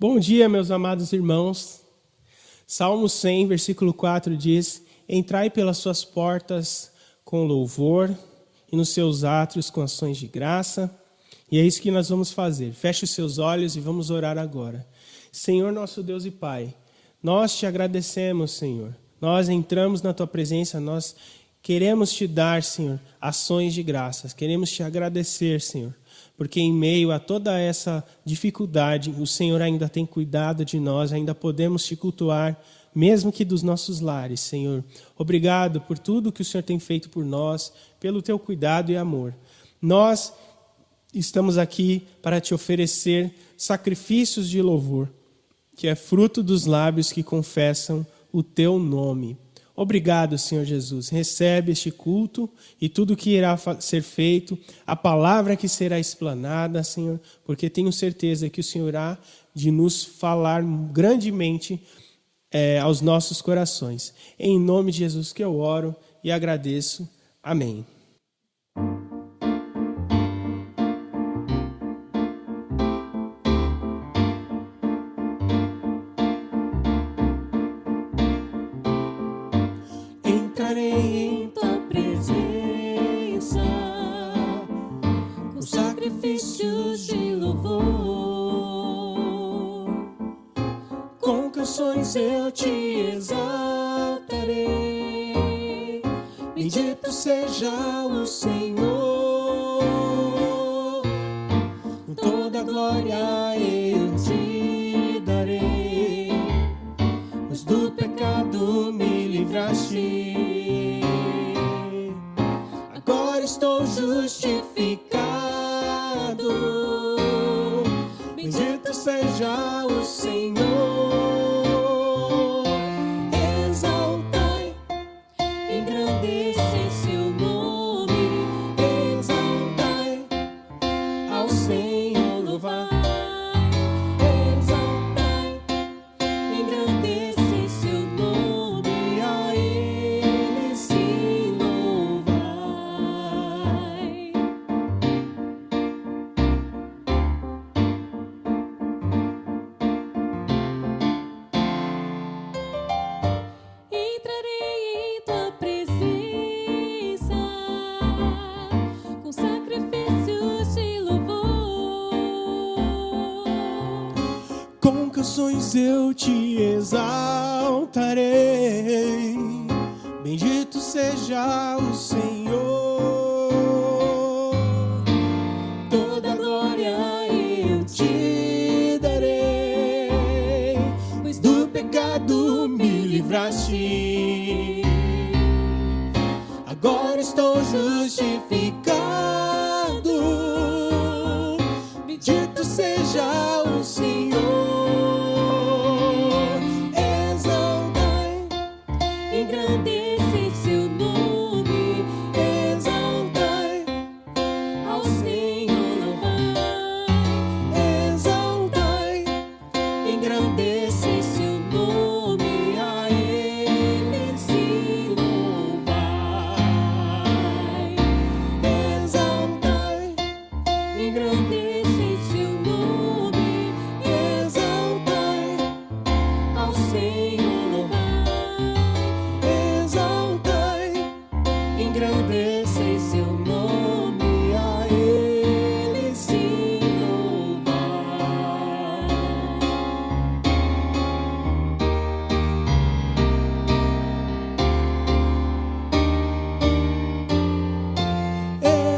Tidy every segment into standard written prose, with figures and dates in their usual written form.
Bom dia, meus amados irmãos. Salmo 100, versículo 4 diz: Entrai pelas suas portas com louvor e nos seus átrios com ações de graça. E é isso que nós vamos fazer. Feche os seus olhos e vamos orar agora. Senhor, nosso Deus e Pai, nós te agradecemos, Senhor. Nós entramos na tua presença, nós queremos te dar, Senhor, ações de graças. Queremos te agradecer, Senhor, porque em meio a toda essa dificuldade, o Senhor ainda tem cuidado de nós, ainda podemos te cultuar, mesmo que dos nossos lares, Senhor. Obrigado por tudo que o Senhor tem feito por nós, pelo teu cuidado e amor. Nós estamos aqui para te oferecer sacrifícios de louvor, que é fruto dos lábios que confessam o teu nome. Obrigado, Senhor Jesus. Recebe este culto e tudo que irá ser feito, a palavra que será explanada, Senhor, porque tenho certeza que o Senhor irá de nos falar grandemente aos nossos corações. Em nome de Jesus que eu oro e agradeço. Amém. Entrarei em tua presença com sacrifícios de louvor, com canções eu te exaltarei. Bendito seja o Senhor, com toda a glória eu te darei, pois do pecado me livraste. Agora estou justificado. Bendito seja o Senhor. Exaltai, engrandece seu nome. Exaltai, ao Senhor louvai. Exaltai, engrandece seu nome, a Ele se louvai. Entrarei em tua presença com sacrifícios de louvor, Com canções eu te exaltarei. Bendito seja o Senhor. toda a glória eu te darei, pois do pecado me livraste. Agora estou justificado. Bendito seja o Senhor. Exaltai, engrandece seu nome. Exaltai, ao Senhor louvai. Exaltai, engrandece seu nome, a Ele se louvai. Exaltai, engrandece seu nome. Exaltai, ao Senhor louvai. Exaltai, engrandece seu nome, a Ele se louvai.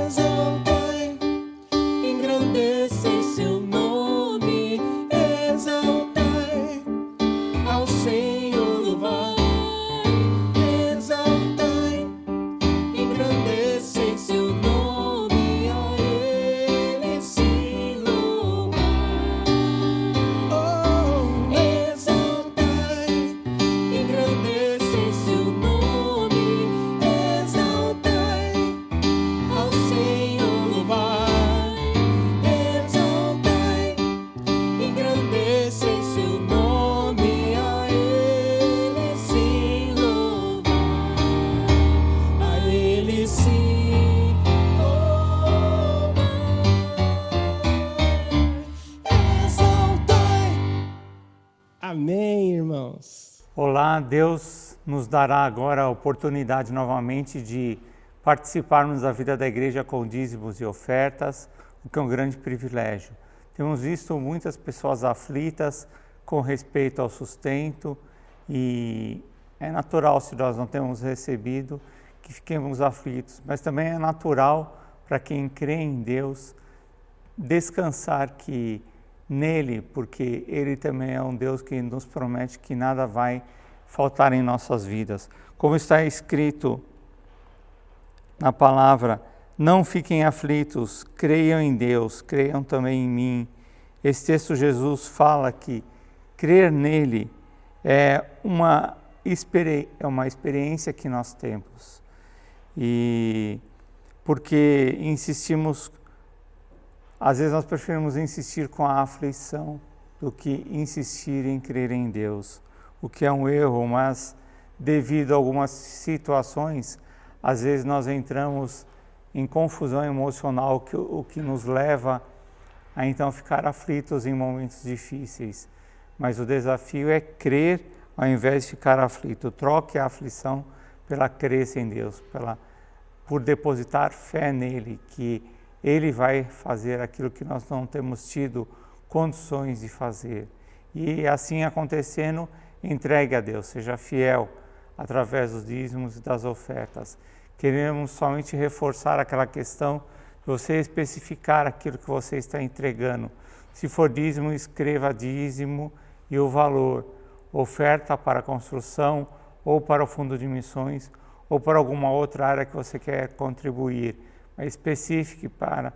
Exaltai, engrandece seu nome. Exaltai, ao Senhor louvai. Exaltai, engrandece seu nome, a Ele se louvai. Oh, exaltai, engrandece seu nome. Exaltai, ao Senhor louvai. Amém, irmãos. Olá, Deus nos dará agora a oportunidade novamente de participarmos da vida da igreja com dízimos e ofertas, o que é um grande privilégio. Temos visto muitas pessoas aflitas com respeito ao sustento e é natural, se nós não temos recebido, que fiquemos aflitos, mas também é natural para quem crê em Deus descansar que nele, porque ele também é um Deus que nos promete que nada vai faltar em nossas vidas. Como está escrito na palavra, não fiquem aflitos, creiam em Deus, creiam também em mim. Esse texto Jesus fala que crer nele é uma experiência que nós temos. E porque insistimos, às vezes nós preferimos insistir com a aflição do que insistir em crer em Deus, o que é um erro, mas devido a algumas situações, às vezes nós entramos em confusão emocional, o que nos leva a então ficar aflitos em momentos difíceis. Mas o desafio é crer ao invés de ficar aflito. Troque a aflição pela crença em Deus, por depositar fé nele, que ele vai fazer aquilo que nós não temos tido condições de fazer. E assim acontecendo, entregue a Deus, seja fiel através dos dízimos e das ofertas. Queremos somente reforçar aquela questão de você especificar aquilo que você está entregando. Se for dízimo, escreva dízimo e o valor. Oferta para construção ou para o fundo de missões ou para alguma outra área que você quer contribuir. Mas especifique para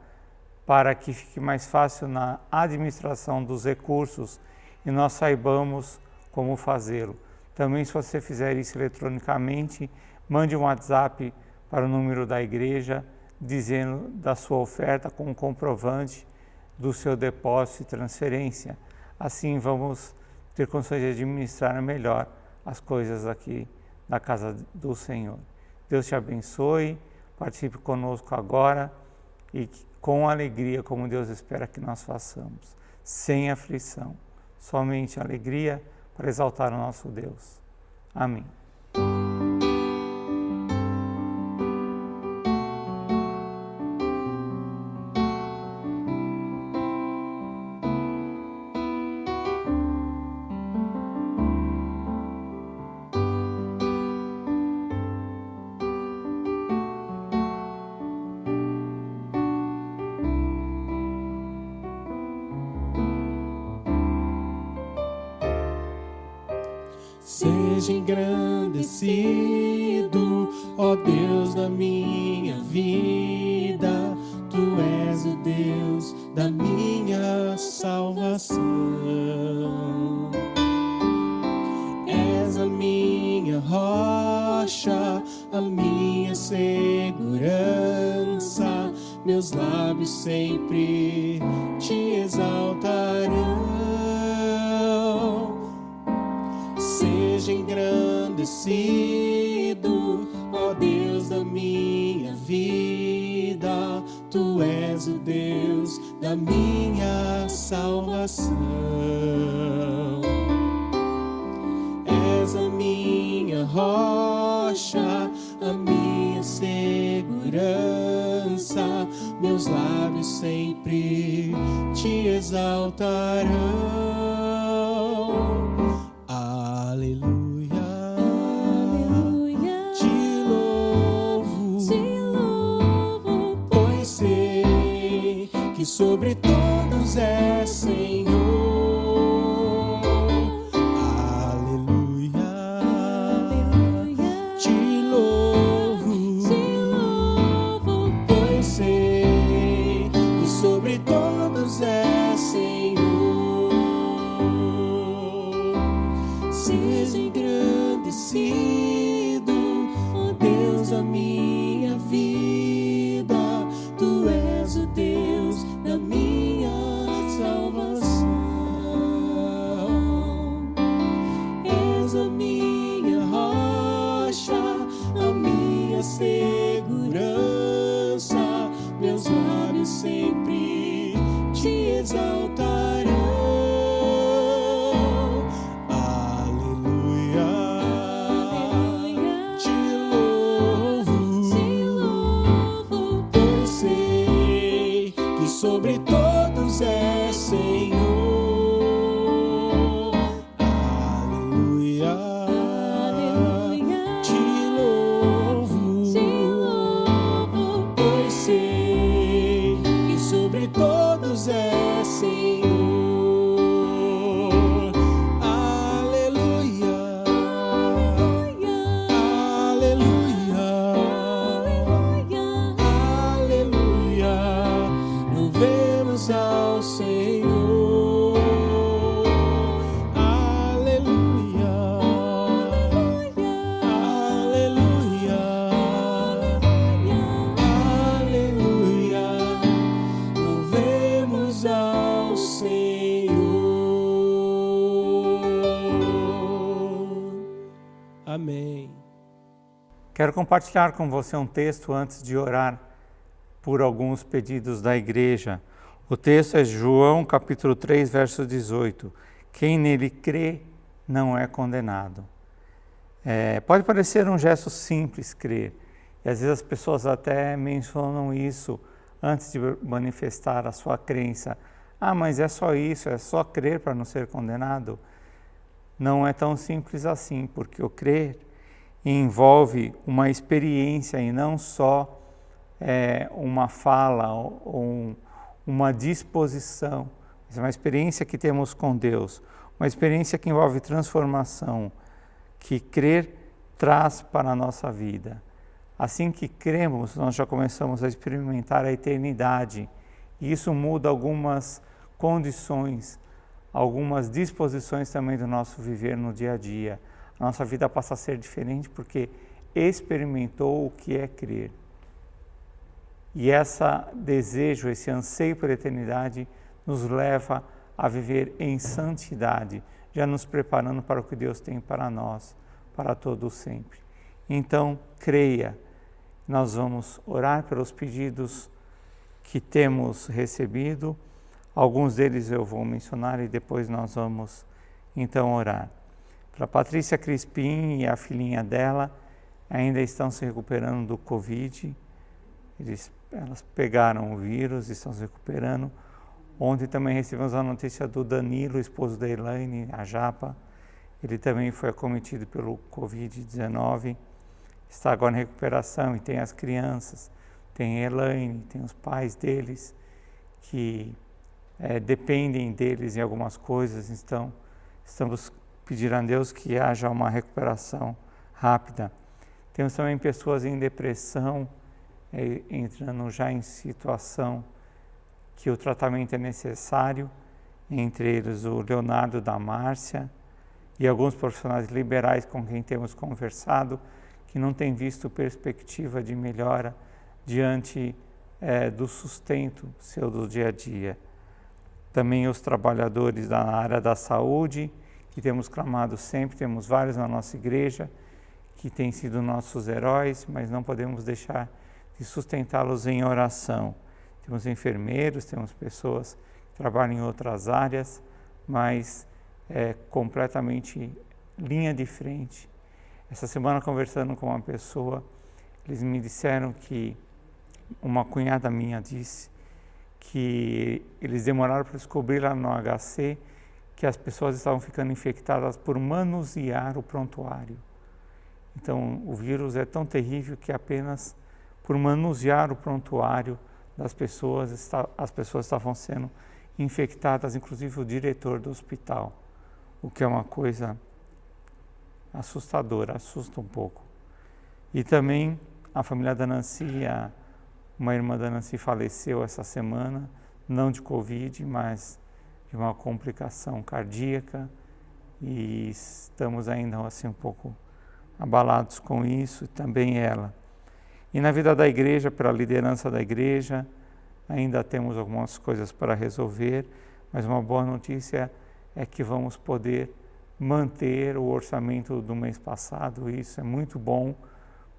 que fique mais fácil na administração dos recursos e nós saibamos como fazê-lo. Também, se você fizer isso eletronicamente, mande um WhatsApp para o número da igreja, dizendo da sua oferta com um comprovante do seu depósito e transferência. Assim vamos ter condições de administrar melhor as coisas aqui da casa do Senhor. Deus te abençoe, participe conosco agora e com alegria, como Deus espera que nós façamos, sem aflição, somente alegria para exaltar o nosso Deus. Amém. Seja engrandecido, ó Deus da minha vida, Tu és o Deus da minha salvação. És a minha rocha, a minha segurança, meus lábios sempre te exaltarão. Seja engrandecido, ó Deus da minha vida, Tu és o Deus da minha salvação. És a minha rocha, a minha segurança, meus lábios sempre te exaltarão. Aleluia, Aleluia, te louvo, pois sei que sobre todos é Senhor. Aleluia, aleluia, te louvo, pois sei que sobre todos é Senhor. Seja engrandecido, ó Deus da minha vida, Tu és o Deus da minha salvação. És a minha rocha, a minha segurança, meus lábios sempre te exaltarão. todos é Senhor. Aleluia, Aleluia. te louvo, pois sei que sobre todos é Senhor. Aleluia, aleluia, aleluia, louvemos ao Senhor. Aleluia, aleluia, aleluia, louvemos ao Senhor. Amém. Quero compartilhar com você um texto antes de orar por alguns pedidos da igreja. O texto é João capítulo 3, verso 18. Quem nele crê não é condenado. Pode parecer um gesto simples crer, e às vezes as pessoas até mencionam isso antes de manifestar a sua crença. Ah, mas é só isso, é só crer para não ser condenado? Não é tão simples assim, porque o crer envolve uma experiência e não só uma fala ou uma disposição. É uma experiência que temos com Deus, uma experiência que envolve transformação, que crer traz para a nossa vida. Assim que cremos, nós já começamos a experimentar a eternidade, e isso muda algumas condições, algumas disposições também do nosso viver no dia a dia. A nossa vida passa a ser diferente porque experimentou o que é crer. E esse desejo, esse anseio por eternidade nos leva a viver em santidade, já nos preparando para o que Deus tem para nós, para todo sempre. Então, creia. Nós vamos orar pelos pedidos que temos recebido. Alguns deles eu vou mencionar e depois nós vamos então orar. Para Patrícia Crispim e a filhinha dela, ainda estão se recuperando do Covid. Elas pegaram o vírus e estão se recuperando. Ontem também recebemos a notícia do Danilo, esposo da Elaine, a Japa. Ele também foi acometido pelo Covid-19. Está agora em recuperação, e tem as crianças, tem a Elaine, tem os pais deles, que dependem deles em algumas coisas. Então, estamos pedindo a Deus que haja uma recuperação rápida. Temos também pessoas em depressão, entrando já em situação que o tratamento é necessário, entre eles o Leonardo da Márcia e alguns profissionais liberais com quem temos conversado, que não têm visto perspectiva de melhora diante do sustento seu do dia a dia. Também os trabalhadores da área da saúde, que temos clamado sempre, temos vários na nossa igreja, que têm sido nossos heróis, mas não podemos deixar de sustentá-los em oração. Temos enfermeiros, temos pessoas que trabalham em outras áreas, mas completamente linha de frente. Essa semana, conversando com uma pessoa, eles me disseram que uma cunhada minha disse que eles demoraram para descobrir lá no HC que as pessoas estavam ficando infectadas por manusear o prontuário. Então, o vírus é tão terrível que apenas por manusear o prontuário das pessoas, as pessoas estavam sendo infectadas, inclusive o diretor do hospital, o que é uma coisa assustadora, assusta um pouco. E também a família da Nancy, uma irmã da Nancy faleceu essa semana, não de Covid, mas de uma complicação cardíaca, e estamos ainda assim um pouco abalados com isso, e também ela. E na vida da igreja, pela liderança da igreja, ainda temos algumas coisas para resolver, mas uma boa notícia é que vamos poder manter o orçamento do mês passado. Isso é muito bom,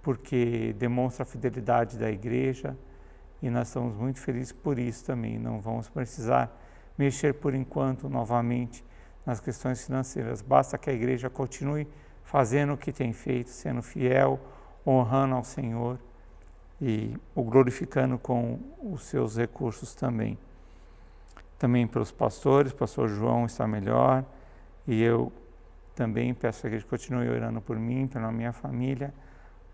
porque demonstra a fidelidade da igreja, e nós estamos muito felizes por isso também. Não vamos precisar mexer por enquanto novamente nas questões financeiras. Basta que a igreja continue fazendo o que tem feito, sendo fiel, honrando ao Senhor e o glorificando com os seus recursos também. também pelos pastores, o pastor João está melhor, e eu também peço que a igreja continue orando por mim, pela minha família,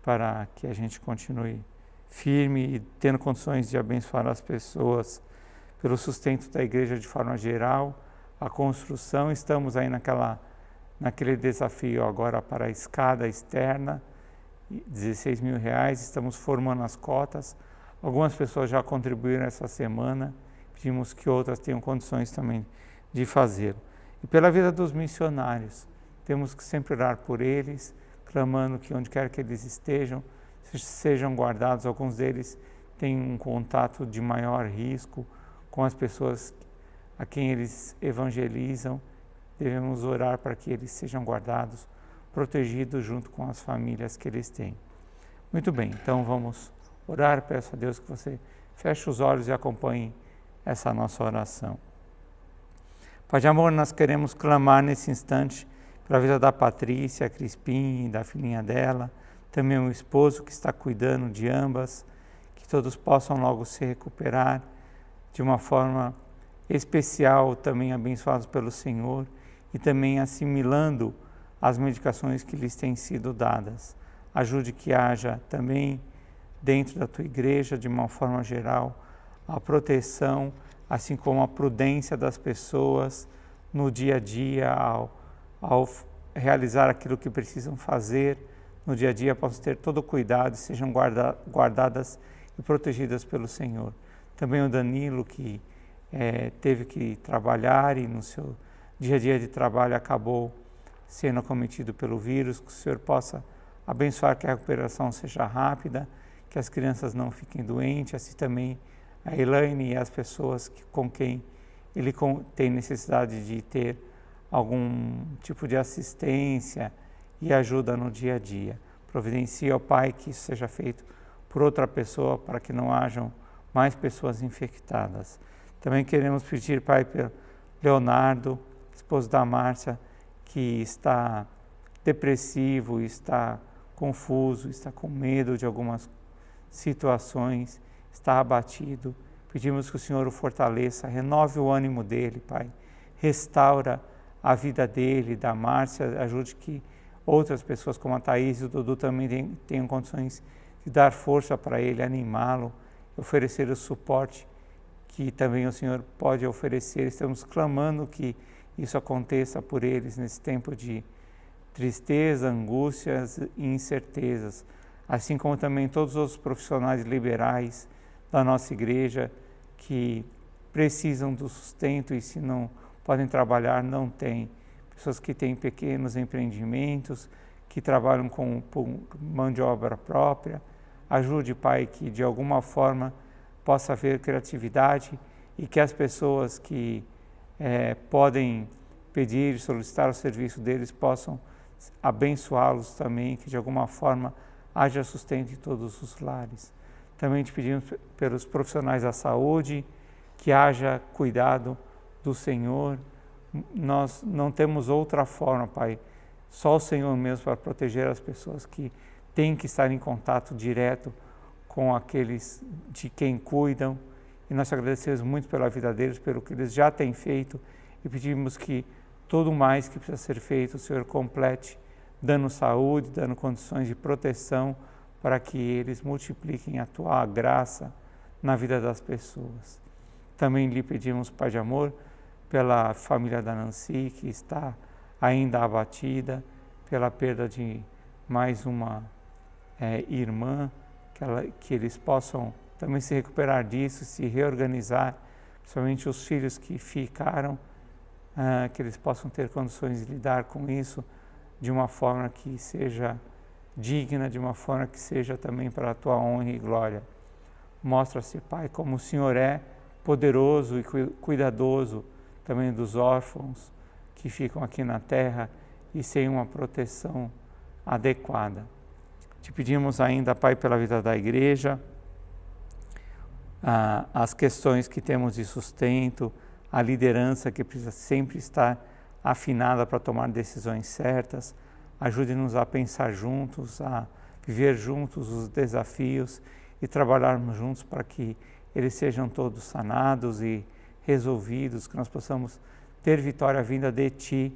para que a gente continue firme e tendo condições de abençoar as pessoas pelo sustento da igreja de forma geral, a construção. Estamos aí naquele desafio agora para a escada externa, R$16 mil, estamos formando as cotas. Algumas pessoas já contribuíram essa semana, pedimos que outras tenham condições também de fazê-lo. E pela vida dos missionários, temos que sempre orar por eles, clamando que onde quer que eles estejam, sejam guardados. Alguns deles têm um contato de maior risco com as pessoas a quem eles evangelizam. Devemos orar para que eles sejam guardados, protegidos junto com as famílias que eles têm. Muito bem, então vamos orar. Peço a Deus que você feche os olhos e acompanhe essa nossa oração. Pai de amor, nós queremos clamar nesse instante pela vida da Patrícia Crispim, da filhinha dela, também o esposo que está cuidando de ambas, que todos possam logo se recuperar de uma forma especial, também abençoados pelo Senhor e também assimilando as medicações que lhes têm sido dadas. Ajude que haja também dentro da tua igreja, de uma forma geral, a proteção, assim como a prudência das pessoas no dia a dia, ao realizar aquilo que precisam fazer no dia a dia, possam ter todo o cuidado e sejam guardadas e protegidas pelo Senhor. Também o Danilo, que teve que trabalhar e no seu dia a dia de trabalho acabou sendo acometido pelo vírus, que o Senhor possa abençoar, que a recuperação seja rápida, que as crianças não fiquem doentes, assim também a Elaine e as pessoas com quem ele tem necessidade de ter algum tipo de assistência e ajuda no dia a dia. Providencia, ó Pai, que isso seja feito por outra pessoa, para que não hajam mais pessoas infectadas. Também queremos pedir, Pai, pelo Leonardo, esposo da Márcia, que está depressivo, está confuso, está com medo de algumas situações, está abatido. Pedimos que o Senhor o fortaleça, renove o ânimo dele, Pai. Restaura a vida dele, da Márcia, ajude que outras pessoas como a Thaís e o Dudu também tenham condições de dar força para ele, animá-lo, oferecer o suporte que também o Senhor pode oferecer. Estamos clamando que isso aconteça por eles nesse tempo de tristeza, angústias e incertezas, assim como também todos os profissionais liberais da nossa igreja que precisam do sustento e se não podem trabalhar, não têm. Pessoas que têm pequenos empreendimentos, que trabalham com mão de obra própria. Ajude, Pai, que de alguma forma possa haver criatividade e que as pessoas que podem pedir, solicitar o serviço deles, possam abençoá-los também, que de alguma forma haja sustento em todos os lares. Também te pedimos pelos profissionais da saúde, que haja cuidado do Senhor. Nós não temos outra forma, Pai, só o Senhor mesmo para proteger as pessoas que têm que estar em contato direto com aqueles de quem cuidam. E nós agradecemos muito pela vida deles, pelo que eles já têm feito e pedimos que tudo mais que precisa ser feito, o Senhor complete, dando saúde, dando condições de proteção para que eles multipliquem a tua graça na vida das pessoas. Também lhe pedimos, Pai de amor, pela família da Nancy, que está ainda abatida, pela perda de mais uma irmã, que eles possam também se recuperar disso, se reorganizar, principalmente os filhos que ficaram, que eles possam ter condições de lidar com isso de uma forma que seja digna, de uma forma que seja também para a tua honra e glória. Mostra-se, Pai, como o Senhor é poderoso e cuidadoso também dos órfãos que ficam aqui na terra e sem uma proteção adequada. Te pedimos ainda, Pai, pela vida da igreja, as questões que temos de sustento, a liderança que precisa sempre estar afinada para tomar decisões certas. Ajude-nos a pensar juntos, a viver juntos os desafios e trabalharmos juntos para que eles sejam todos sanados e resolvidos, que nós possamos ter vitória vinda de Ti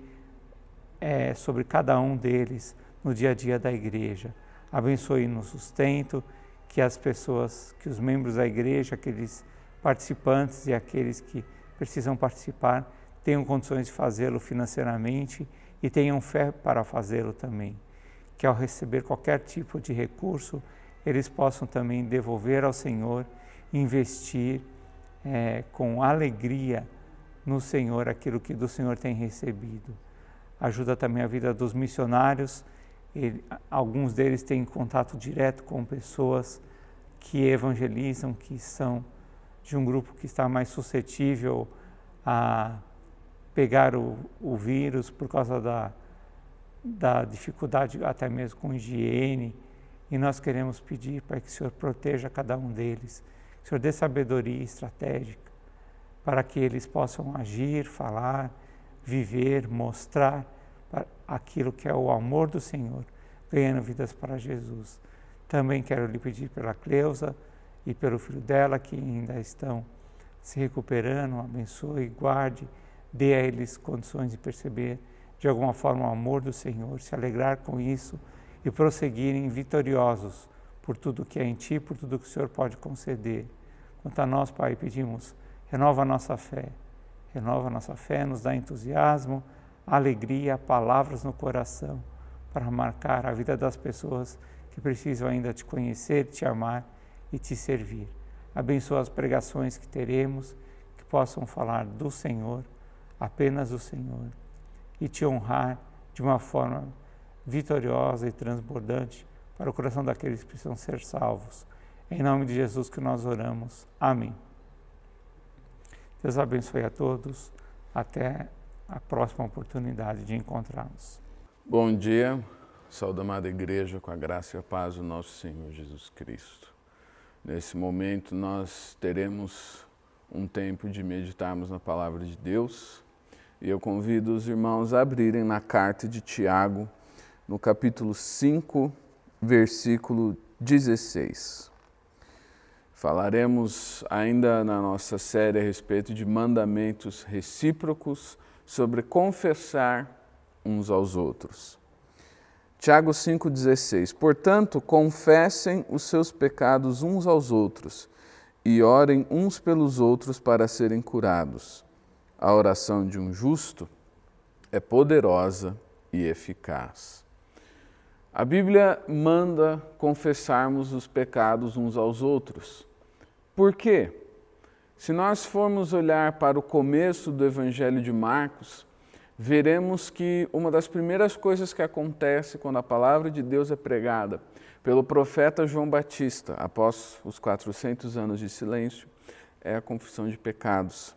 sobre cada um deles no dia a dia da igreja. Abençoe no sustento, que as pessoas, que os membros da igreja, aqueles participantes e aqueles que precisam participar, tenham condições de fazê-lo financeiramente e tenham fé para fazê-lo também. Que ao receber qualquer tipo de recurso, eles possam também devolver ao Senhor, investir com alegria no Senhor aquilo que do Senhor tem recebido. Ajuda também a vida dos missionários. Alguns deles têm contato direto com pessoas que evangelizam, que são de um grupo que está mais suscetível a pegar o vírus por causa da dificuldade até mesmo com higiene. E nós queremos pedir para que o Senhor proteja cada um deles, que o Senhor dê sabedoria estratégica para que eles possam agir, falar, viver, mostrar aquilo que é o amor do Senhor, ganhando vidas para Jesus. Também quero lhe pedir pela Cleusa e pelo filho dela, que ainda estão se recuperando. Abençoe, guarde, dê a eles condições de perceber de alguma forma o amor do Senhor, se alegrar com isso e prosseguirem vitoriosos por tudo que é em Ti, por tudo que o Senhor pode conceder. Quanto a nós, Pai, pedimos, renova a nossa fé, nos dá entusiasmo, alegria, palavras no coração, para marcar a vida das pessoas que precisam ainda Te conhecer, Te amar e Te servir. Abençoa as pregações que teremos, que possam falar do Senhor, apenas do Senhor, e Te honrar de uma forma vitoriosa e transbordante para o coração daqueles que precisam ser salvos. Em nome de Jesus que nós oramos. Amém. Deus abençoe a todos. Até a próxima oportunidade de encontrarmos. Bom dia, saúde amada igreja, com a graça e a paz do nosso Senhor Jesus Cristo. Nesse momento nós teremos um tempo de meditarmos na palavra de Deus e eu convido os irmãos a abrirem na carta de Tiago, no capítulo 5, versículo 16. Falaremos ainda na nossa série a respeito de mandamentos recíprocos sobre confessar uns aos outros. Tiago 5,16. Portanto, confessem os seus pecados uns aos outros e orem uns pelos outros para serem curados. A oração de um justo é poderosa e eficaz. A Bíblia manda confessarmos os pecados uns aos outros. Por quê? Se nós formos olhar para o começo do Evangelho de Marcos, veremos que uma das primeiras coisas que acontece quando a palavra de Deus é pregada pelo profeta João Batista, após os 400 anos de silêncio, é a confissão de pecados.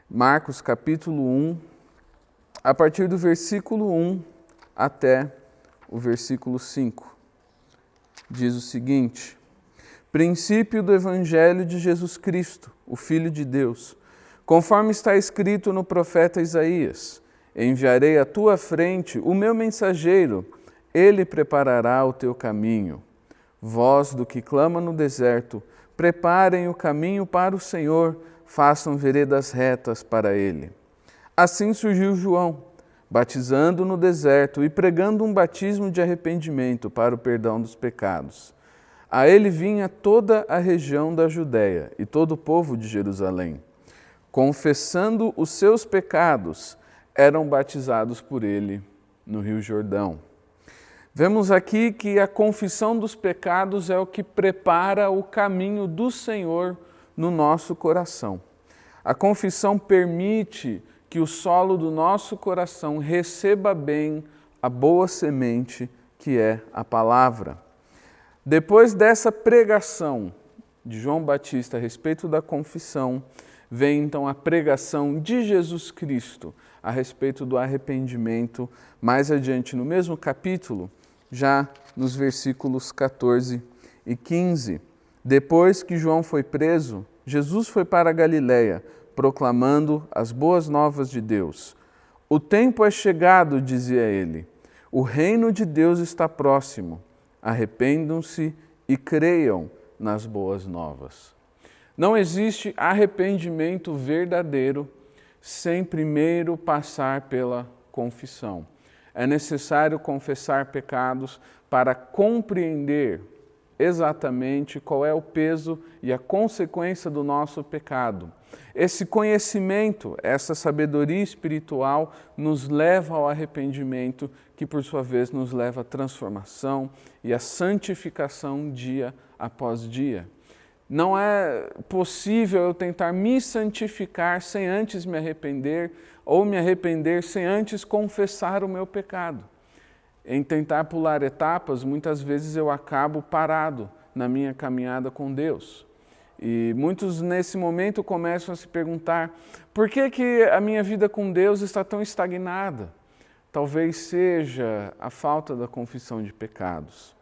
Marcos capítulo 1, a partir do versículo 1 até o versículo 5, diz o seguinte: princípio do Evangelho de Jesus Cristo, o Filho de Deus, conforme está escrito no profeta Isaías: enviarei à tua frente o meu mensageiro, ele preparará o teu caminho. Voz do que clama no deserto, preparem o caminho para o Senhor, façam veredas retas para ele. Assim surgiu João, batizando no deserto e pregando um batismo de arrependimento para o perdão dos pecados. A ele vinha toda a região da Judéia e todo o povo de Jerusalém. Confessando os seus pecados, eram batizados por ele no Rio Jordão. Vemos aqui que a confissão dos pecados é o que prepara o caminho do Senhor no nosso coração. A confissão permite que o solo do nosso coração receba bem a boa semente que é a palavra. Depois dessa pregação de João Batista a respeito da confissão, vem então a pregação de Jesus Cristo a respeito do arrependimento, mais adiante no mesmo capítulo, já nos versículos 14 e 15. Depois que João foi preso, Jesus foi para a Galiléia, proclamando as boas novas de Deus. O tempo é chegado, dizia ele, o reino de Deus está próximo. Arrependam-se e creiam nas boas novas. Não existe arrependimento verdadeiro sem primeiro passar pela confissão. É necessário confessar pecados para compreender exatamente qual é o peso e a consequência do nosso pecado. Esse conhecimento, essa sabedoria espiritual nos leva ao arrependimento, que por sua vez nos leva à transformação e à santificação dia após dia. Não é possível eu tentar me santificar sem antes me arrepender, ou me arrepender sem antes confessar o meu pecado. Em tentar pular etapas, muitas vezes eu acabo parado na minha caminhada com Deus. E muitos nesse momento começam a se perguntar: por que a minha vida com Deus está tão estagnada? Talvez seja a falta da confissão de pecados.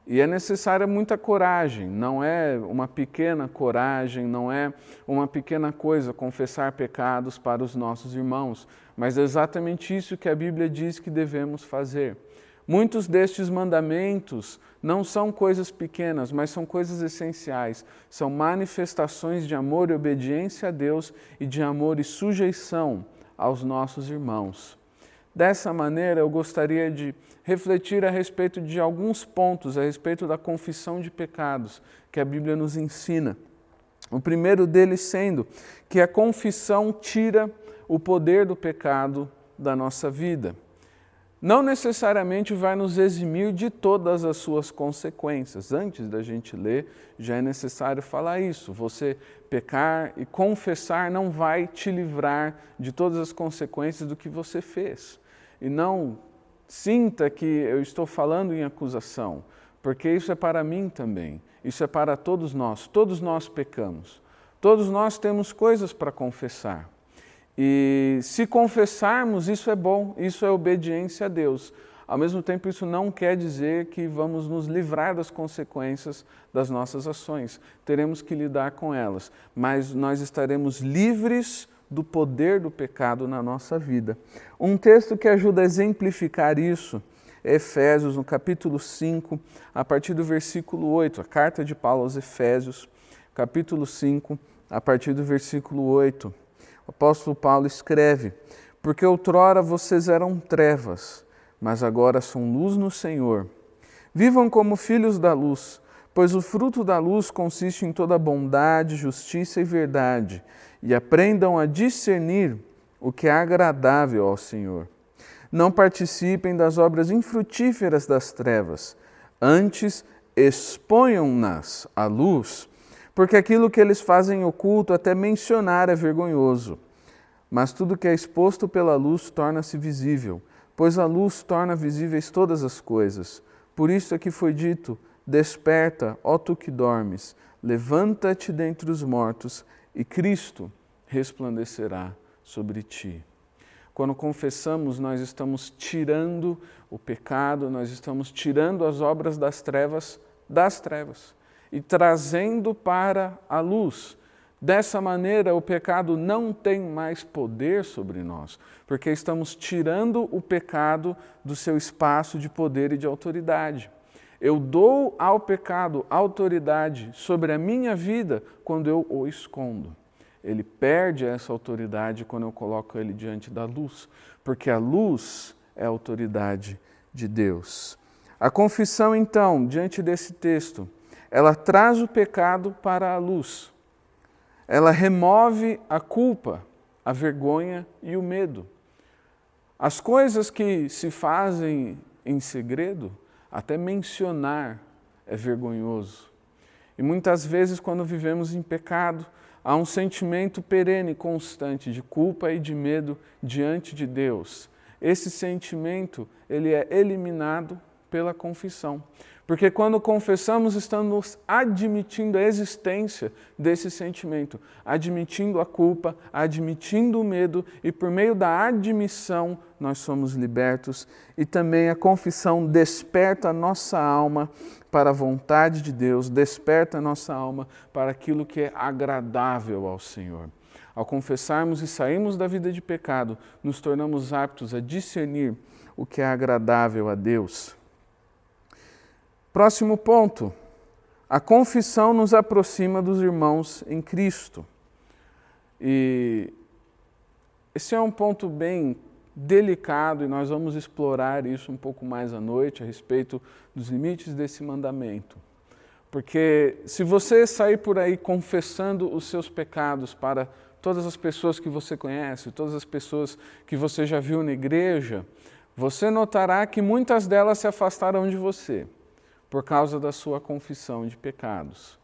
E é necessária muita coragem, não é uma pequena coragem, não é uma pequena coisa confessar pecados para os nossos irmãos, mas é exatamente isso que a Bíblia diz que devemos fazer. Muitos destes mandamentos não são coisas pequenas, mas são coisas essenciais, são manifestações de amor e obediência a Deus e de amor e sujeição aos nossos irmãos. Dessa maneira, eu gostaria de refletir a respeito de alguns pontos, a respeito da confissão de pecados que a Bíblia nos ensina. O primeiro deles sendo que a confissão tira o poder do pecado da nossa vida. Não necessariamente vai nos eximir de todas as suas consequências. Antes da gente ler, já é necessário falar isso. Você pecar e confessar não vai te livrar de todas as consequências do que você fez. E não sinta que eu estou falando em acusação, porque isso é para mim também, isso é para todos nós pecamos, todos nós temos coisas para confessar. E se confessarmos, isso é bom, isso é obediência a Deus. Ao mesmo tempo, isso não quer dizer que vamos nos livrar das consequências das nossas ações, teremos que lidar com elas, mas nós estaremos livres do poder do pecado na nossa vida. Um texto que ajuda a exemplificar isso é Efésios, no capítulo 5, a partir do versículo 8, a carta de Paulo aos Efésios, capítulo 5, a partir do versículo 8. O apóstolo Paulo escreve: porque outrora vocês eram trevas, mas agora são luz no Senhor. Vivam como filhos da luz, pois o fruto da luz consiste em toda bondade, justiça e verdade, e aprendam a discernir o que é agradável ao Senhor. Não participem das obras infrutíferas das trevas, antes exponham-nas à luz, porque aquilo que eles fazem oculto, até mencionar, é vergonhoso. Mas tudo que é exposto pela luz torna-se visível, pois a luz torna visíveis todas as coisas. Por isso é que foi dito: desperta, ó tu que dormes, levanta-te dentre os mortos, e Cristo resplandecerá sobre ti. Quando confessamos, nós estamos tirando o pecado, nós estamos tirando as obras das trevas e trazendo para a luz. Dessa maneira, o pecado não tem mais poder sobre nós, porque estamos tirando o pecado do seu espaço de poder e de autoridade. Eu dou ao pecado autoridade sobre a minha vida quando eu o escondo. Ele perde essa autoridade quando eu coloco ele diante da luz, porque a luz é a autoridade de Deus. A confissão, então, diante desse texto, ela traz o pecado para a luz. Ela remove a culpa, a vergonha e o medo. As coisas que se fazem em segredo, até mencionar é vergonhoso. E muitas vezes, quando vivemos em pecado, há um sentimento perene, constante, de culpa e de medo diante de Deus. Esse sentimento, ele é eliminado pela confissão. Porque quando confessamos, estamos admitindo a existência desse sentimento, admitindo a culpa, admitindo o medo, e por meio da admissão nós somos libertos. E também a confissão desperta a nossa alma para a vontade de Deus, desperta a nossa alma para aquilo que é agradável ao Senhor. Ao confessarmos e sairmos da vida de pecado, nos tornamos aptos a discernir o que é agradável a Deus. Próximo ponto, A confissão nos aproxima dos irmãos em Cristo. E esse é um ponto bem delicado e nós vamos explorar isso um pouco mais à noite a respeito dos limites desse mandamento. Porque se você sair por aí confessando os seus pecados para todas as pessoas que você conhece, todas as pessoas que você já viu na igreja, você notará que muitas delas se afastaram de você por causa da sua confissão de pecados.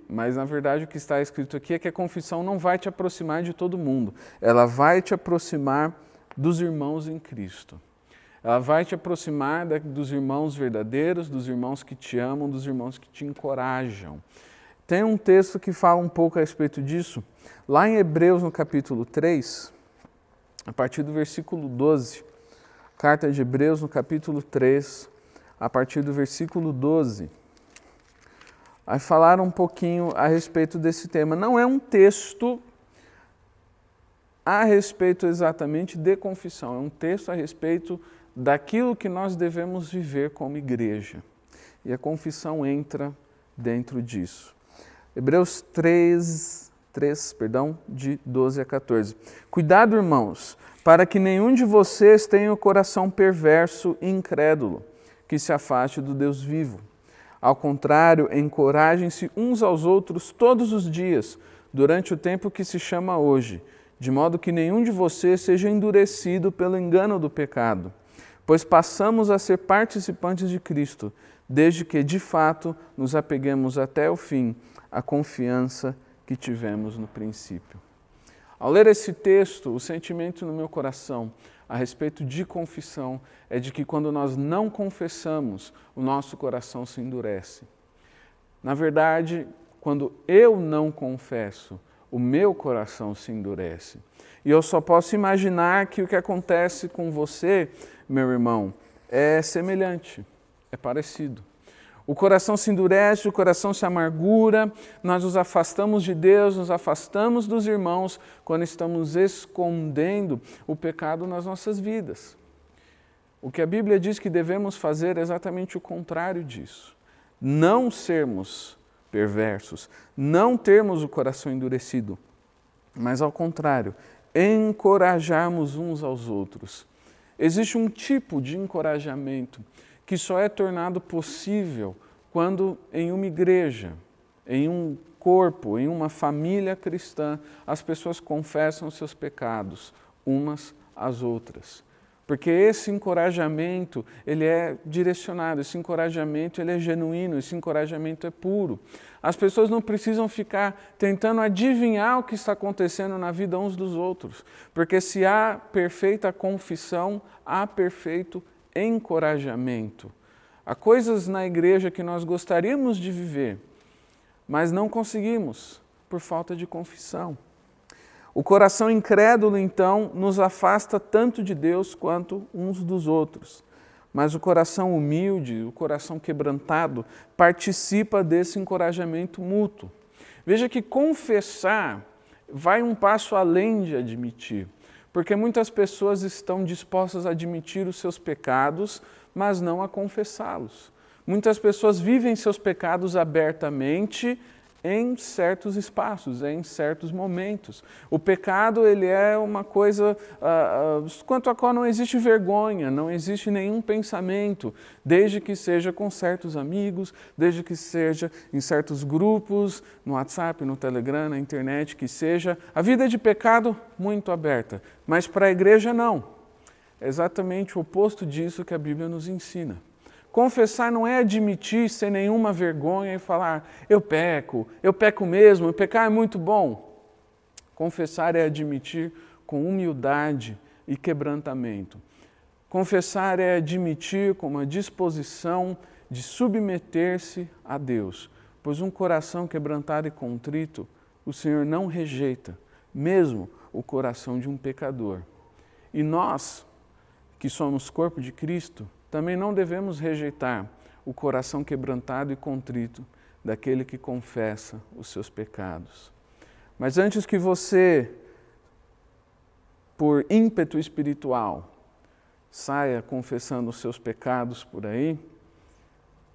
Mas, na verdade, o que está escrito aqui é que a confissão não vai te aproximar de todo mundo. Ela vai te aproximar dos irmãos em Cristo. Ela vai te aproximar dos irmãos verdadeiros, dos irmãos que te amam, dos irmãos que te encorajam. Tem um texto que fala um pouco a respeito disso. Lá em Hebreus, no capítulo 3, a partir do versículo 12. Carta de Hebreus, no capítulo 3, a partir do versículo 12. Vai falar um pouquinho a respeito desse tema. Não é um texto a respeito exatamente de confissão, é um texto a respeito daquilo que nós devemos viver como igreja. E a confissão entra dentro disso. Hebreus 3, de 12 a 14. Cuidado, irmãos, para que nenhum de vocês tenha o coração perverso e incrédulo, que se afaste do Deus vivo. Ao contrário, encorajem-se uns aos outros todos os dias, durante o tempo que se chama hoje, de modo que nenhum de vocês seja endurecido pelo engano do pecado, pois passamos a ser participantes de Cristo, desde que, de fato, nos apeguemos até o fim à confiança que tivemos no princípio. Ao ler esse texto, o sentimento no meu coração a respeito de confissão é de que quando nós não confessamos, o nosso coração se endurece. Na verdade, quando eu não confesso, o meu coração se endurece. E eu só posso imaginar que o que acontece com você, meu irmão, é semelhante, é parecido. O coração se endurece, o coração se amargura, nós nos afastamos de Deus, nos afastamos dos irmãos quando estamos escondendo o pecado nas nossas vidas. O que a Bíblia diz que devemos fazer é exatamente o contrário disso. Não sermos perversos, não termos o coração endurecido, mas ao contrário, encorajarmos uns aos outros. Existe um tipo de encorajamento que só é tornado possível quando em uma igreja, em um corpo, em uma família cristã, as pessoas confessam os seus pecados umas às outras. Porque esse encorajamento, ele é direcionado, esse encorajamento ele é genuíno, esse encorajamento é puro. As pessoas não precisam ficar tentando adivinhar o que está acontecendo na vida uns dos outros, porque se há perfeita confissão, há perfeito encorajamento. Há coisas na igreja que nós gostaríamos de viver, mas não conseguimos por falta de confissão. O coração incrédulo, então, nos afasta tanto de Deus quanto uns dos outros. Mas o coração humilde, o coração quebrantado, participa desse encorajamento mútuo. Veja que confessar vai um passo além de admitir, porque muitas pessoas estão dispostas a admitir os seus pecados, mas não a confessá-los. Muitas pessoas vivem seus pecados abertamente em certos espaços, em certos momentos. O pecado ele é uma coisa quanto a qual não existe vergonha, não existe nenhum pensamento, desde que seja com certos amigos, desde que seja em certos grupos, no WhatsApp, no Telegram, na internet, que seja. A vida de pecado muito aberta, mas para a igreja não. É exatamente o oposto disso que a Bíblia nos ensina. Confessar não é admitir sem nenhuma vergonha e falar, eu peco mesmo, pecar é muito bom. Confessar é admitir com humildade e quebrantamento. Confessar é admitir com uma disposição de submeter-se a Deus, pois um coração quebrantado e contrito, o Senhor não rejeita, mesmo o coração de um pecador. E nós, que somos corpo de Cristo, também não devemos rejeitar o coração quebrantado e contrito daquele que confessa os seus pecados. Mas antes que você, por ímpeto espiritual, saia confessando os seus pecados por aí,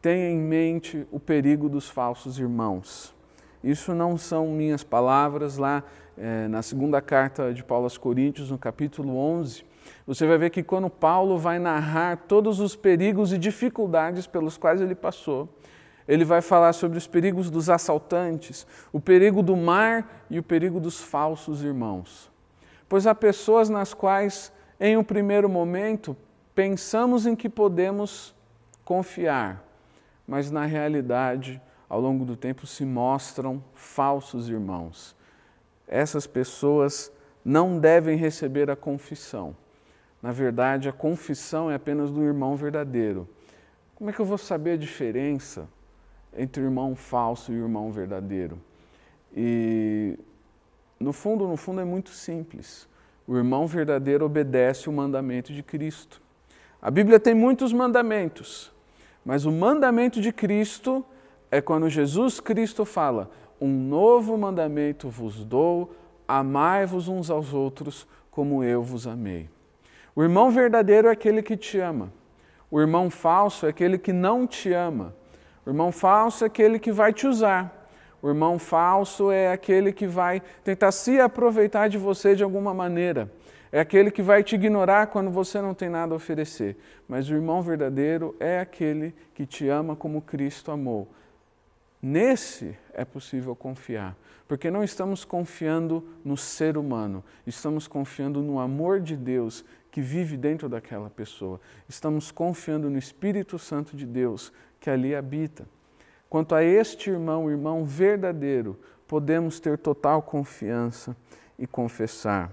tenha em mente o perigo dos falsos irmãos. Isso não são minhas palavras, lá na segunda carta de Paulo aos Coríntios, no capítulo 11, você vai ver que quando Paulo vai narrar todos os perigos e dificuldades pelos quais ele passou, ele vai falar sobre os perigos dos assaltantes, o perigo do mar e o perigo dos falsos irmãos. Pois há pessoas nas quais, em um primeiro momento, pensamos em que podemos confiar, mas na realidade, ao longo do tempo, se mostram falsos irmãos. Essas pessoas não devem receber a confissão. Na verdade, a confissão é apenas do irmão verdadeiro. Como é que eu vou saber a diferença entre o irmão falso e o irmão verdadeiro? E, no fundo, é muito simples. O irmão verdadeiro obedece o mandamento de Cristo. A Bíblia tem muitos mandamentos, mas o mandamento de Cristo é quando Jesus Cristo fala: um novo mandamento vos dou, amai-vos uns aos outros como eu vos amei. O irmão verdadeiro é aquele que te ama. O irmão falso é aquele que não te ama. O irmão falso é aquele que vai te usar. O irmão falso é aquele que vai tentar se aproveitar de você de alguma maneira. É aquele que vai te ignorar quando você não tem nada a oferecer. Mas o irmão verdadeiro é aquele que te ama como Cristo amou. Nesse é possível confiar, porque não estamos confiando no ser humano, estamos confiando no amor de Deus que vive dentro daquela pessoa. Estamos confiando no Espírito Santo de Deus que ali habita. Quanto a este irmão, o irmão verdadeiro, podemos ter total confiança e confessar.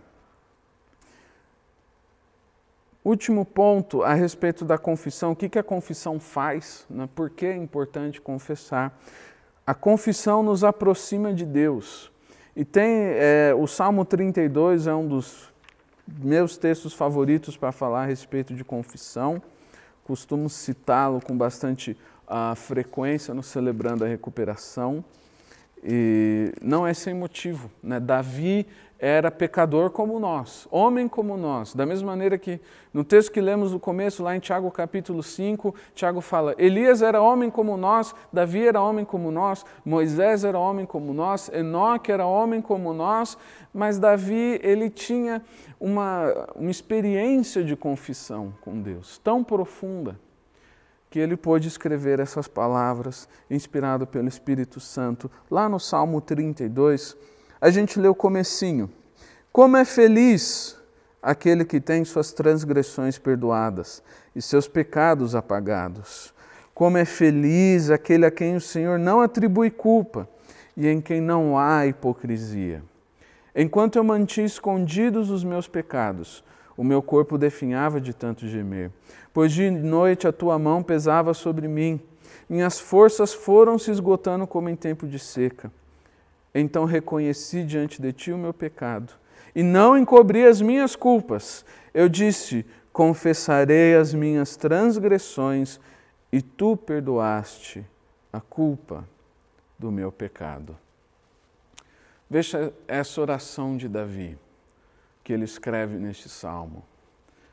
Último ponto a respeito da confissão, o que a confissão faz, né? Por que é importante confessar? A confissão nos aproxima de Deus. E tem o Salmo 32, é um dos meus textos favoritos para falar a respeito de confissão. Costumo citá-lo com bastante frequência no Celebrando a Recuperação. E não é sem motivo, né? Davi era pecador como nós, homem como nós. Da mesma maneira que no texto que lemos no começo, lá em Tiago capítulo 5, Tiago fala: Elias era homem como nós, Davi era homem como nós, Moisés era homem como nós, Enoque era homem como nós, mas Davi, ele tinha uma experiência de confissão com Deus tão profunda que ele pôde escrever essas palavras, inspirado pelo Espírito Santo. Lá no Salmo 32, a gente lê o comecinho. Como é feliz aquele que tem suas transgressões perdoadas e seus pecados apagados. Como é feliz aquele a quem o Senhor não atribui culpa e em quem não há hipocrisia. Enquanto eu mantinha escondidos os meus pecados, o meu corpo definhava de tanto gemer, pois de noite a tua mão pesava sobre mim, minhas forças foram se esgotando como em tempo de seca. Então reconheci diante de ti o meu pecado, e não encobri as minhas culpas. Eu disse: confessarei as minhas transgressões, e tu perdoaste a culpa do meu pecado. Veja essa oração de Davi, que ele escreve neste salmo.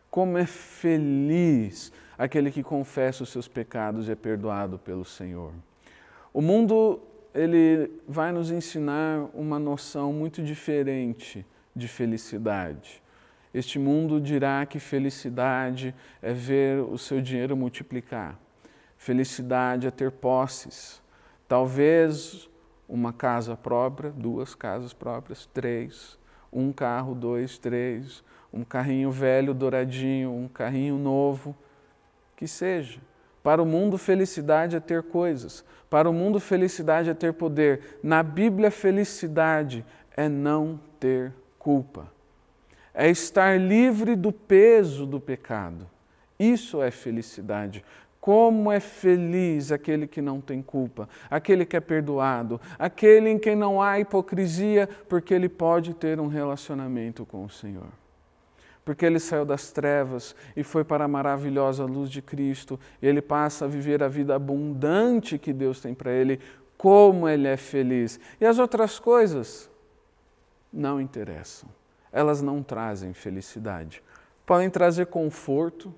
Como é feliz aquele que confessa os seus pecados e é perdoado pelo Senhor. O mundo, ele vai nos ensinar uma noção muito diferente de felicidade. Este mundo dirá que felicidade é ver o seu dinheiro multiplicar. Felicidade é ter posses. Talvez uma casa própria, 2 casas próprias, 3, um carro, 2, 3, um carrinho velho, douradinho, um carrinho novo, que seja. Para o mundo, felicidade é ter coisas. Para o mundo, felicidade é ter poder. Na Bíblia, felicidade é não ter culpa. É estar livre do peso do pecado. Isso é felicidade. Como é feliz aquele que não tem culpa, aquele que é perdoado, aquele em quem não há hipocrisia, porque ele pode ter um relacionamento com o Senhor. Porque ele saiu das trevas e foi para a maravilhosa luz de Cristo, e ele passa a viver a vida abundante que Deus tem para ele, como ele é feliz. E as outras coisas não interessam, elas não trazem felicidade. Podem trazer conforto,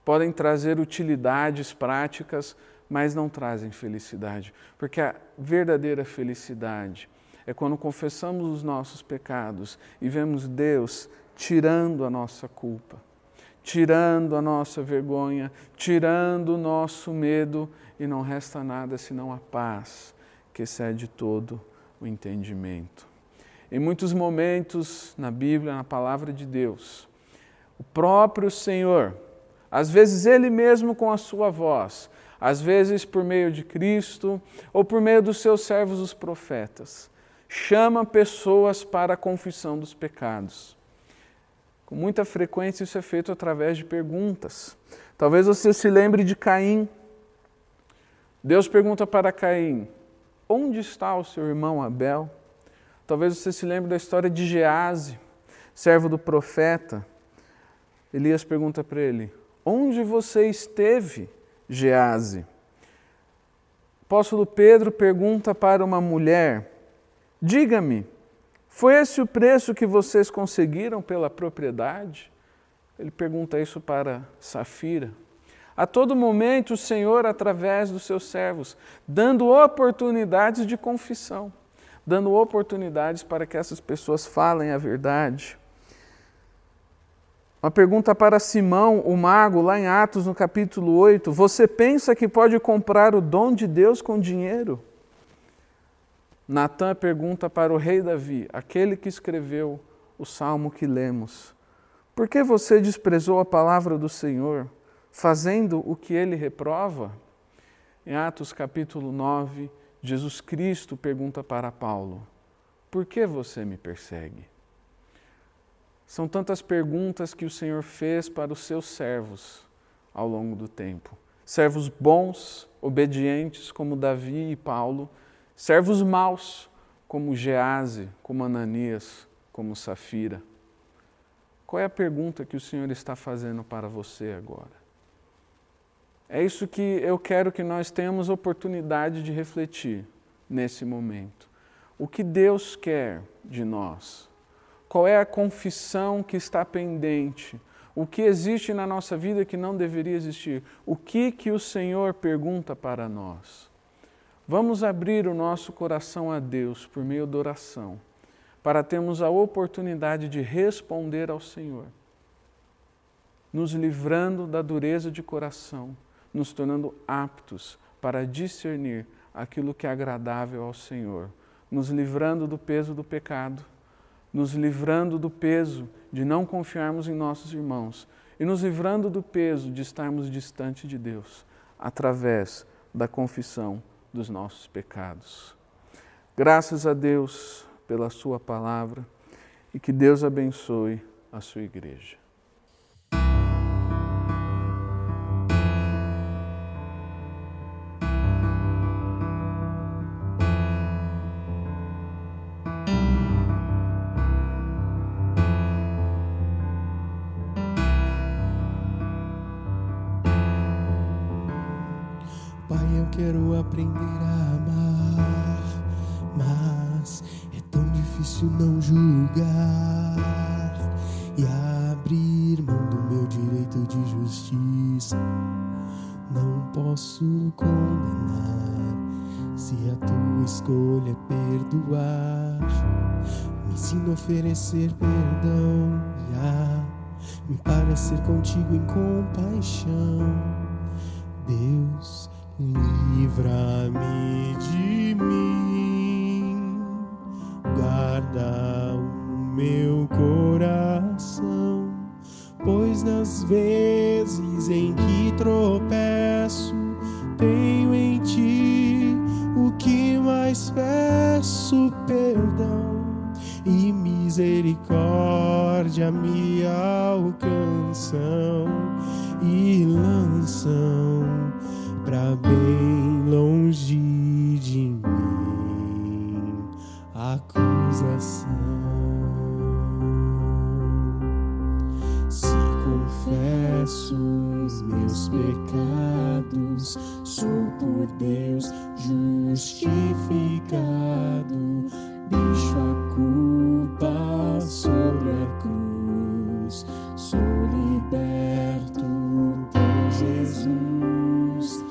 podem trazer utilidades práticas, mas não trazem felicidade. Porque a verdadeira felicidade é quando confessamos os nossos pecados e vemos Deus tirando a nossa culpa, tirando a nossa vergonha, tirando o nosso medo, e não resta nada senão a paz que excede todo o entendimento. Em muitos momentos na Bíblia, na palavra de Deus, o próprio Senhor, às vezes Ele mesmo com a sua voz, às vezes por meio de Cristo ou por meio dos seus servos os profetas, chama pessoas para a confissão dos pecados. Com muita frequência isso é feito através de perguntas. Talvez você se lembre de Caim. Deus pergunta para Caim: onde está o seu irmão Abel? Talvez você se lembre da história de Gease, servo do profeta. Elias pergunta para ele: onde você esteve, Gease? O apóstolo Pedro pergunta para uma mulher: diga-me, foi esse o preço que vocês conseguiram pela propriedade? Ele pergunta isso para Safira. A todo momento o Senhor, através dos seus servos, dando oportunidades de confissão, dando oportunidades para que essas pessoas falem a verdade. Uma pergunta para Simão, o mago, lá em Atos, no capítulo 8. Você pensa que pode comprar o dom de Deus com dinheiro? Natã pergunta para o rei Davi, aquele que escreveu o salmo que lemos: por que você desprezou a palavra do Senhor, fazendo o que ele reprova? Em Atos capítulo 9, Jesus Cristo pergunta para Paulo: por que você me persegue? São tantas perguntas que o Senhor fez para os seus servos ao longo do tempo. Servos bons, obedientes, como Davi e Paulo. Servos maus, como Gease, como Ananias, como Safira. Qual é a pergunta que o Senhor está fazendo para você agora? É isso que eu quero que nós tenhamos oportunidade de refletir nesse momento. O que Deus quer de nós? Qual é a confissão que está pendente? O que existe na nossa vida que não deveria existir? O que o Senhor pergunta para nós? Vamos abrir o nosso coração a Deus por meio da oração, para termos a oportunidade de responder ao Senhor, nos livrando da dureza de coração, nos tornando aptos para discernir aquilo que é agradável ao Senhor, nos livrando do peso do pecado, nos livrando do peso de não confiarmos em nossos irmãos e nos livrando do peso de estarmos distante de Deus, através da confissão dos nossos pecados. Graças a Deus pela sua palavra e que Deus abençoe a sua igreja. Pai, eu quero aprender a amar, mas é tão difícil não julgar e abrir mão do meu direito de justiça. Não posso condenar se a tua escolha é perdoar. Me ensina a oferecer perdão e a me parecer contigo em compaixão. Deus, livra-me de mim, guarda o meu coração, pois nas vezes em que tropeço, tenho em ti o que mais peço, perdão e misericórdia me alcançam e lançam pra bem longe de mim a acusação. Se confesso os meus pecados, sou por Deus justificado, deixo a culpa sobre a cruz, sou liberto por Jesus.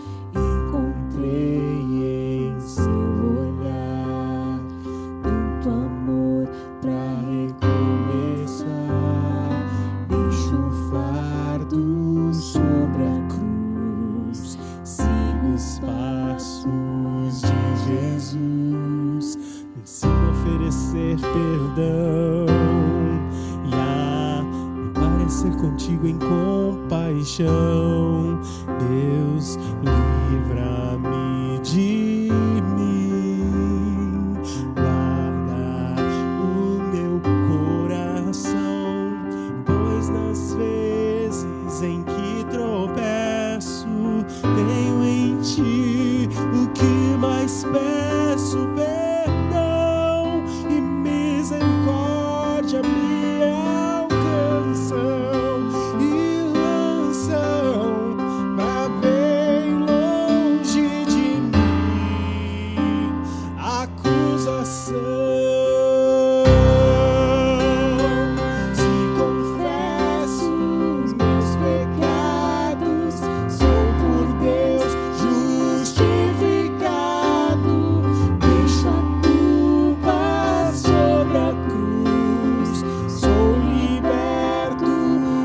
ser contigo em compaixão. Deus, livra-me de mim, guarda o meu coração, pois nas vezes em que tropeço, tenho em ti o que mais peço, perdão e misericórdia me alcançam e lançam pra bem longe de mim acusação. Se confesso os meus pecados, sou por Deus justificado. Deixo a culpa sobre a cruz, sou liberto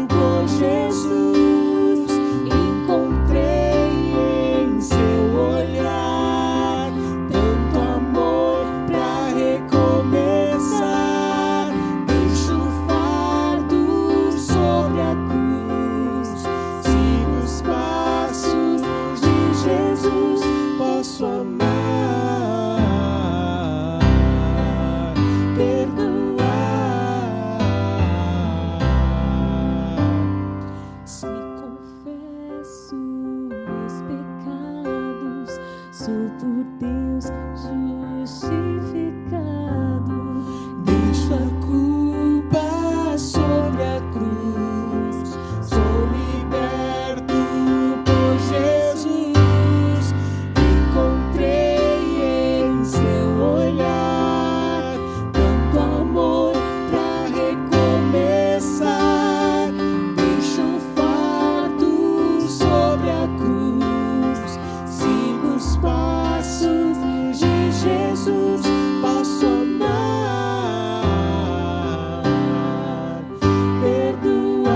por Jesus. Encontrei em seu olhar tanto amor pra recomeçar. Deixo o fardo sobre a cruz, sigo os passos de Jesus, posso amar, perdoar. Se confesso meus pecados, sou por Deus justificado. Deixo a culpa sobre a cruz, sou liberto por Jesus. Encontrei em seu olhar tanto amor pra recomeçar. Deixo o fardo sobre a cruz, sigo os passos de Jesus, posso amar, perdoar.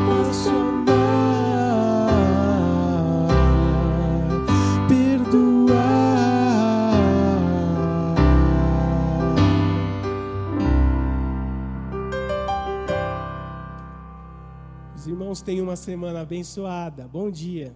Posso amar, perdoar. Os irmãos tenham uma semana abençoada. Bom dia.